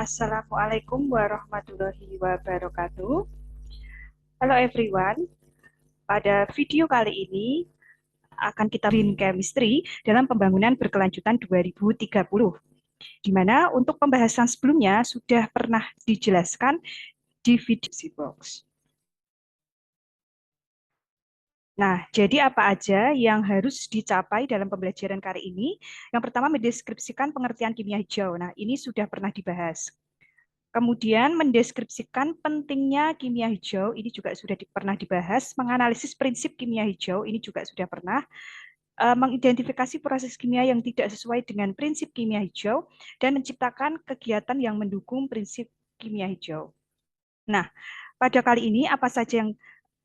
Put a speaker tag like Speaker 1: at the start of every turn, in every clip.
Speaker 1: Assalamualaikum warahmatullahi wabarakatuh. Halo everyone, pada video kali ini akan kita Green Chemistry dalam pembangunan berkelanjutan 2030, di mana untuk pembahasan sebelumnya sudah pernah dijelaskan di video box. Nah, jadi apa aja yang harus dicapai dalam pembelajaran kali ini? Yang pertama, mendeskripsikan pengertian kimia hijau. Nah, ini sudah pernah dibahas. Kemudian mendeskripsikan pentingnya kimia hijau, ini juga sudah pernah dibahas. Menganalisis prinsip kimia hijau, ini juga sudah pernah. Mengidentifikasi proses kimia yang tidak sesuai dengan prinsip kimia hijau, dan menciptakan kegiatan yang mendukung prinsip kimia hijau. Nah, pada kali ini apa saja yang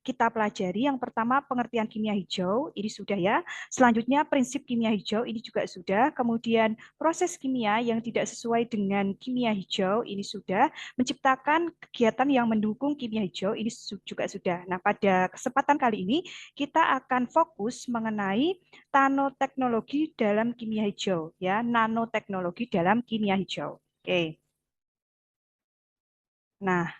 Speaker 1: kita pelajari? Yang pertama, pengertian kimia hijau, ini sudah ya. Selanjutnya, prinsip kimia hijau, ini juga sudah. Kemudian, proses kimia yang tidak sesuai dengan kimia hijau, ini sudah. Menciptakan kegiatan yang mendukung kimia hijau, ini juga sudah. Nah, pada kesempatan kali ini, kita akan fokus mengenai nanoteknologi dalam kimia hijau. Ya, nanoteknologi dalam kimia hijau. Oke. Nah,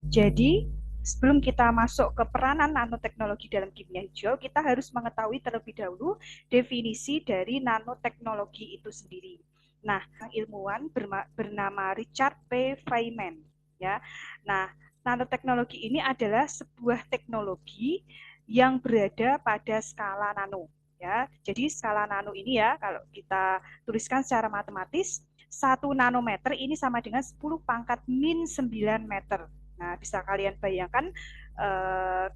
Speaker 1: jadi, sebelum kita masuk ke peranan nanoteknologi dalam kimia hijau, kita harus mengetahui terlebih dahulu definisi dari nanoteknologi itu sendiri. Nah, ilmuwan bernama Richard P. Feynman, ya. Nah, nanoteknologi ini adalah sebuah teknologi yang berada pada skala nano, ya. Jadi skala nano ini ya, kalau kita tuliskan secara matematis, 1 nanometer ini sama dengan 10 pangkat min 9 meter. Nah, bisa kalian bayangkan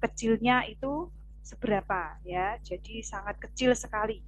Speaker 1: kecilnya itu seberapa ya. Jadi sangat kecil sekali.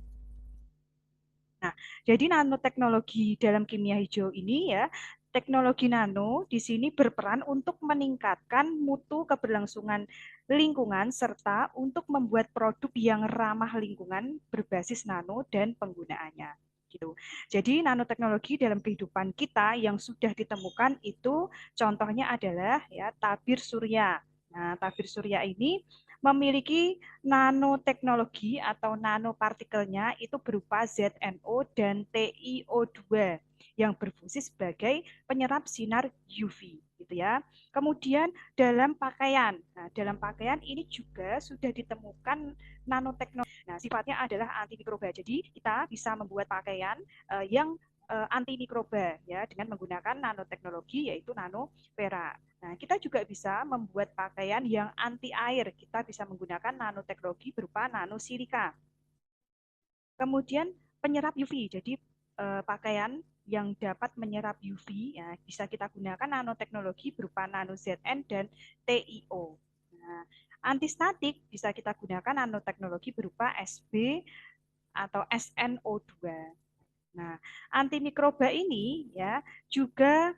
Speaker 1: Nah, jadi nanoteknologi dalam kimia hijau ini ya, teknologi nano di sini berperan untuk meningkatkan mutu keberlangsungan lingkungan serta untuk membuat produk yang ramah lingkungan berbasis nano dan penggunaannya. Gitu. Jadi nanoteknologi dalam kehidupan kita yang sudah ditemukan itu contohnya adalah ya tabir surya. Nah, tabir surya ini memiliki nanoteknologi atau nanopartikelnya itu berupa ZNO dan TiO2 yang berfungsi sebagai penyerap sinar UV gitu ya. Kemudian dalam pakaian. Nah, dalam pakaian ini juga sudah ditemukan nanoteknologi. Nah, sifatnya adalah antimikroba. Jadi, kita bisa membuat pakaian yang anti mikroba ya dengan menggunakan nanoteknologi yaitu nanopera. Nah, kita juga bisa membuat pakaian yang anti air. Kita bisa menggunakan nanoteknologi berupa nanosilika. Kemudian penyerap UV. Jadi pakaian yang dapat menyerap UV ya, bisa kita gunakan nanoteknologi berupa nano ZN dan TiO. Nah, antistatik bisa kita gunakan nanoteknologi berupa SB atau SNO2. Nah, antimikroba ini ya juga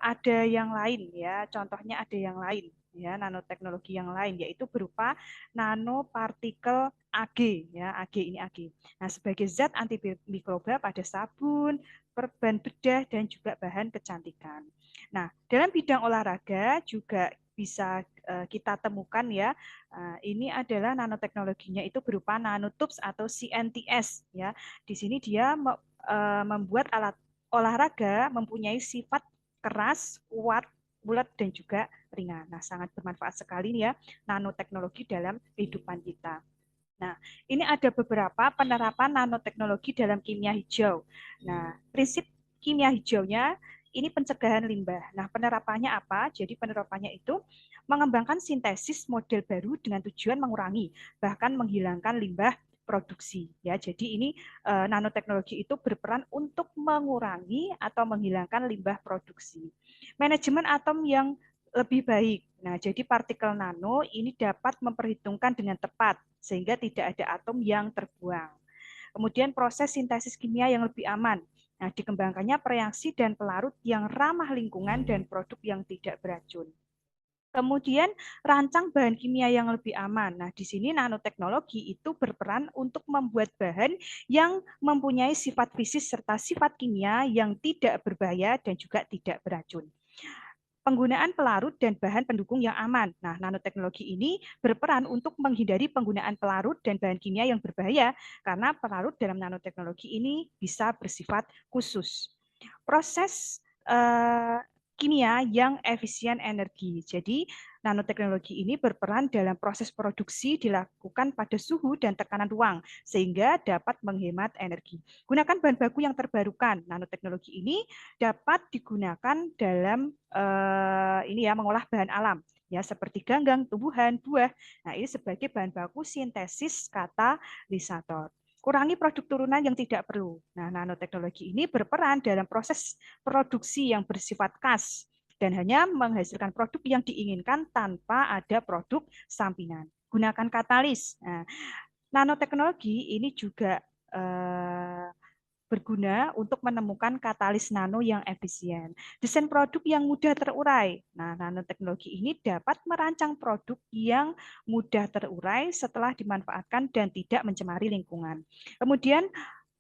Speaker 1: ada yang lain ya, contohnya ada yang lain ya, nanoteknologi yang lain yaitu berupa nanopartikel Ag ya, Ag ini Ag. Nah, sebagai zat antimikroba pada sabun, perban bedah dan juga bahan kecantikan. Nah, dalam bidang olahraga juga bisa kita temukan ya. Ini adalah nanoteknologinya itu berupa nanotubes atau CNTS ya. Di sini dia membuat alat olahraga mempunyai sifat keras, kuat, bulat, dan juga ringan. Nah, sangat bermanfaat sekali ya nanoteknologi dalam kehidupan kita. Nah, ini ada beberapa penerapan nanoteknologi dalam kimia hijau. Nah, prinsip kimia hijaunya ini pencegahan limbah. Nah, penerapannya apa? Jadi penerapannya itu mengembangkan sintesis model baru dengan tujuan mengurangi bahkan menghilangkan limbah produksi ya. Jadi ini nanoteknologi itu berperan untuk mengurangi atau menghilangkan limbah produksi. Manajemen atom yang lebih baik. Nah, jadi partikel nano ini dapat memperhitungkan dengan tepat sehingga tidak ada atom yang terbuang. Kemudian proses sintesis kimia yang lebih aman. Nah, dikembangkannya reaksi dan pelarut yang ramah lingkungan dan produk yang tidak beracun. Kemudian rancang bahan kimia yang lebih aman. Nah, di sini nanoteknologi itu berperan untuk membuat bahan yang mempunyai sifat fisis serta sifat kimia yang tidak berbahaya dan juga tidak beracun. Penggunaan pelarut dan bahan pendukung yang aman. Nah, nanoteknologi ini berperan untuk menghindari penggunaan pelarut dan bahan kimia yang berbahaya karena pelarut dalam nanoteknologi ini bisa bersifat khusus. Proses kimia yang efisien energi. Jadi, nanoteknologi ini berperan dalam proses produksi dilakukan pada suhu dan tekanan ruang, sehingga dapat menghemat energi. Gunakan bahan baku yang terbarukan. Nanoteknologi ini dapat digunakan dalam ini ya mengolah bahan alam, ya seperti ganggang, tumbuhan, buah. Nah, ini sebagai bahan baku sintesis katalisator. Kurangi produk turunan yang tidak perlu. Nah, nanoteknologi ini berperan dalam proses produksi yang bersifat khas dan hanya menghasilkan produk yang diinginkan tanpa ada produk sampingan. Gunakan katalis. Nah, nanoteknologi ini juga berguna untuk menemukan katalis nano yang efisien. Desain produk yang mudah terurai. Nah, nanoteknologi ini dapat merancang produk yang mudah terurai setelah dimanfaatkan dan tidak mencemari lingkungan. Kemudian,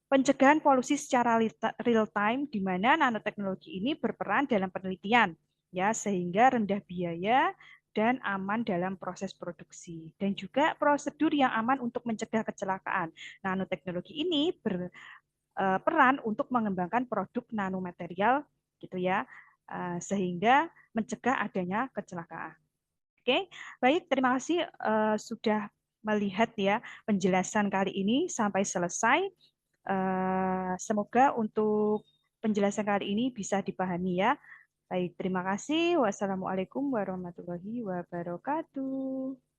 Speaker 1: pencegahan polusi secara real time, di mana nanoteknologi ini berperan dalam penelitian, ya, sehingga rendah biaya dan aman dalam proses produksi, dan juga prosedur yang aman untuk mencegah kecelakaan. Nanoteknologi ini berperan untuk mengembangkan produk nanomaterial, gitu ya, sehingga mencegah adanya kecelakaan. Oke, baik, terima kasih sudah melihat ya penjelasan kali ini sampai selesai. Semoga untuk penjelasan kali ini bisa dipahami ya. Baik, terima kasih. Wassalamualaikum warahmatullahi wabarakatuh.